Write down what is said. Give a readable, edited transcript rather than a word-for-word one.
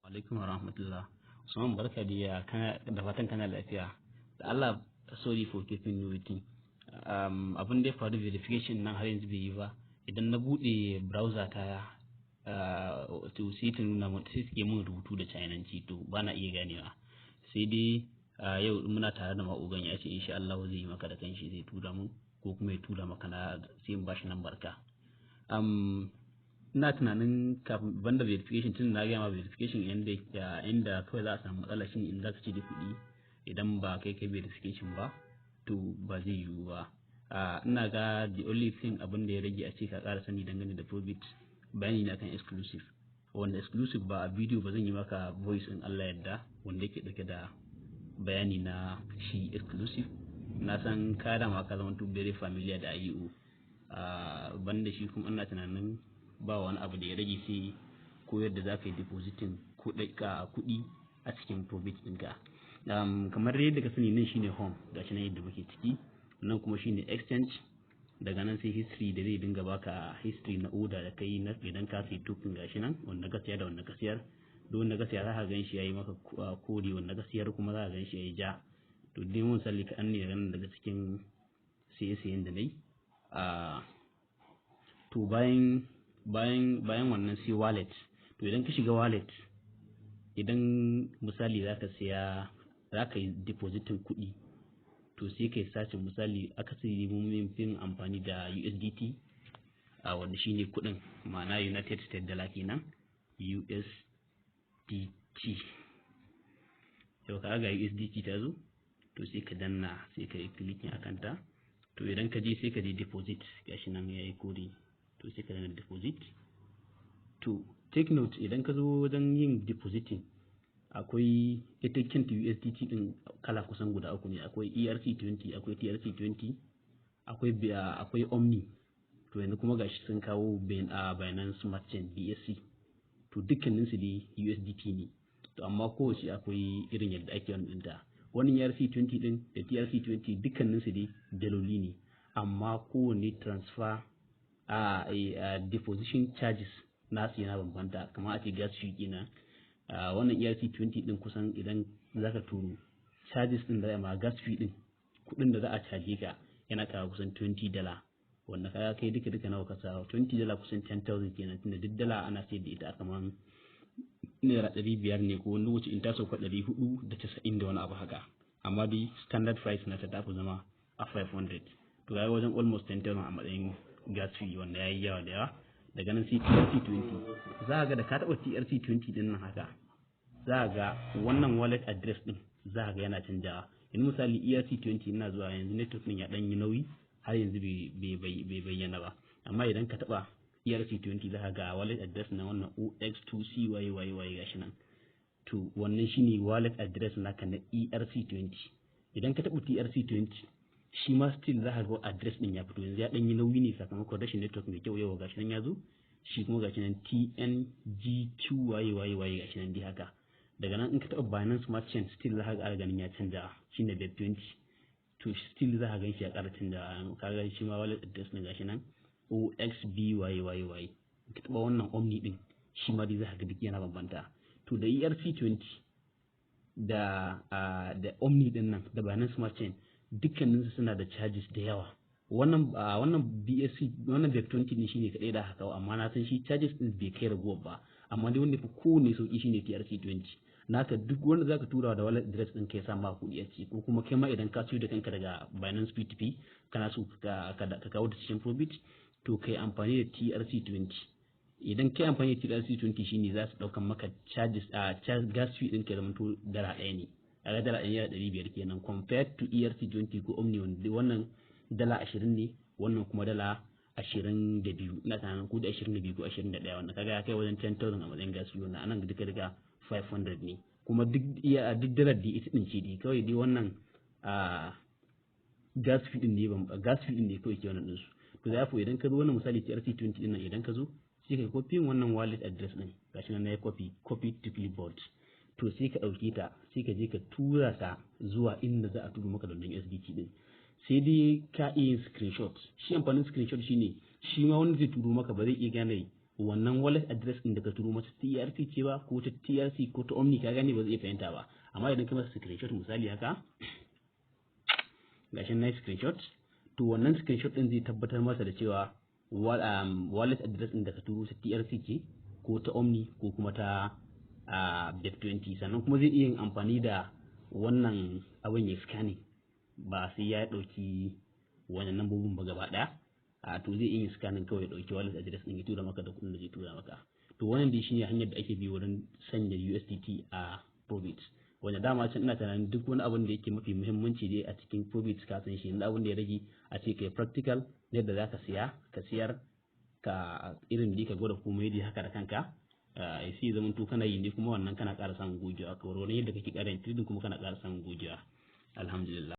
Alaikum wa rahmatullah. Usman barka da fatan kana lafiya. Da Allah, sorry for keeping you waiting. Abin da ya faru verification nan har yanzu bai yi ba. Idan na bude browser ta to sai ta nuna mun sai suke mun rubutu da Chinanci to ba na iya ganewa. Sai dai yau muna tare da ma'ugan ya ce insha Allah zai yi maka da kanshi zai tura mun ko kuma ya tura maka na sai in bashi nan barka. Ina tunanin kafin banda verification tun na gama verification inda kawai za a samu matsala shi in za ka ci da kuɗi idan ba kai verification ba to ba zai yiwu ba. Ina ga the only thing abin da ya rage a ce ka ƙara sani dangane da Probit bayani na kan exclusive, wanda exclusive ba a video ba zan yi maka voice in Allah yadda wanda yake ɗauke da bayani na shi exclusive. Na san ka dama ka zama very familiar da IEO, banda shi kuma ina tunanin ba wani abu da ya rage sai ko yadda za ka yi depositing kuɗi a cikin Probit ɗinka. Kamar yadda ka sani nan shine home ga shi nan yadda muke ciki, nan kuma shine exchange, daga nan sai history da zai dinga baka history na order da kai na idan ka sai token ga shi nan wanda ka siya da wanda ka siyar, duk wanda ka siya za ka gan shi yayi maka kore, wanda ka siyar kuma za ka gan shi yayi ja. To dai mun salli ka an ne daga cikin siye-siyen da nayi. To bayan wannan sai wallet. To idan ka shiga wallet, idan misali za ka yi depositin kuɗi, to sai ka yi sacin misali aka sai mun fin amfani da USDT wanda shine kuɗin ma'ana United States Dollar kenan, USDT. Yau ka ga USDT ta zo, to sai ka danna sai ka yi clicking akan ta. To idan ka je sai ka je deposit, gashi nan yayi kore, to sai ka danna deposit. To take note, idan ka zo wajen yin depositing akwai ita kanta USDT din kala kusan guda uku ne, akwai ERC20, akwai TRC20, akwai Omni. To yanzu kuma gashi sun kawo Binance Smart Chain BSC. To dukkanin su dai USDT ne, to amma kowace akwai irin yadda ake wannan ta. Wannan ERC20 din da TRC20 dukkanin su dai daloli ne, amma kowanne transfer deposition charges nasu yana bambanta. Kamar a ce gas fee kenan, wannan ERC20 din kusan idan zaka turo charges din da ma gas fee din kudin da za a caje ka yana kawo kusan $20, wanda kaga kai duka nawa ka sa $20 kusan 10,000 kenan, tunda duk dala ana sayar da ita kaman naira 500 ne ko wani wuce in ta sauka 490 da wani abu haka, amma dai standard price na ta tafi zama a 500. to ga wajen almost 10,000 a matsayin gas fee wanda yayi yawa da yawa. Daga nan sai TRC20, za ga da ka taɓa TRC20 din nan haka, za ga wannan wallet address din za ga yana canjawa. In misali ERC20 ina zuwa yanzu network din ya dan yi nauyi har yanzu bai bayyana ba, amma idan ka taɓa ERC20 za ga wallet address na wannan OX2CYYY gashi nan. To wannan shine wallet address naka na ERC20. Idan ka taɓa TRC20 shi ma still za ka ga address din ya fito, yanzu ya dan yi nauyi ne sakamakon rashin network mai kyau. Yau gashi nan ya zo, shi kuma gashi nan TNGQYYY gashi nan dai haka. Daga nan in ka taɓa Binance Smart Chain still za ka ga ganin ya canja, shine BEP20. to still za ka gan shi ya ƙara canja, ka ga shi ma wallet address din gashi nan OXBYYY. ka taɓa wannan Omni din shi ma dai za ka ga duk yana bambanta. To da ERC20 da Omni din nan da Binance Smart Chain dukkaninsu suna da charges da yawa. Wannan BSC wannan BEP20 ne shine kadai da haka, amma na san shi charges din bai kai ragowar ba, amma dai wanda fi kowane sauki shine TRC20. naka duk wanda zaka tura da wallet address din kai sa ma kuɗi a ciki, ko kuma kai ma idan ka siyo da kanka daga Binance P2P kana so ka kawo da cikin Probit, to kai amfani da TRC20. Idan kai amfani da TRC20 shine za su daukan maka charges gas fee din kai zama to $1 ne, a ga $1 500 kenan, compared to ERC20 ko Omni wanda wannan $20 ne, wannan kuma $22. ina tunanin ko da 22 ko 21, wanda kaga ya kai wajen 10,000 a matsayin gas fee. Wannan anan duka 500 ne, kuma duk dalar da ita din ce dai kawai dai wannan gas fee din ne kawai ke wannan din su. To da idan ka zo wannan misali TRC20 din nan, idan ka zo sai ka copy wannan wallet address din gashi nan na copy to clipboard. To sai ka dauke ta sai ka je ka tura ta zuwa inda za a turo maka da wannan USDT din. Sai dai ka iya screenshot. Shi amfanin screenshot shine shi ma wanda zai turo maka ba zai iya gane wannan wallet address din da ka turo masa TRC ce ba ko ta TRC ko ta Omni ka gane ba zai iya fahimta ba. Amma idan ka masa screenshot misali haka gashin na screenshot, to wannan screenshot din zai tabbatar masa da cewa wallet address din da ka turo ta TRC ce ko ta Omni ko kuma ta BEP20, sannan kuma zai iya yin amfani da wannan abin ya scanning ba sai ya dauki wannan lambobin ba gaba daya. To zai iya scanning kawai ya dauki wallet address din ya tura maka da kudin da zai tura maka. To wannan dai shine hanyar da ake bi wurin sanya USDT a Probit, wanda dama can ina tunanin duk wani abin da yake mafi muhimmanci dai a cikin Probit ka san shi. Yanzu abin da ya rage a ce kai practical yadda zaka siya ka siyar ka irin da ka gwada komai dai haka da kanka. Sai zaman to kana yi ne kuma wannan kana ƙara samun gogewa, kawai wani yadda kake ƙara yin trading kuma kana ƙara samun gogewa. Alhamdulillah.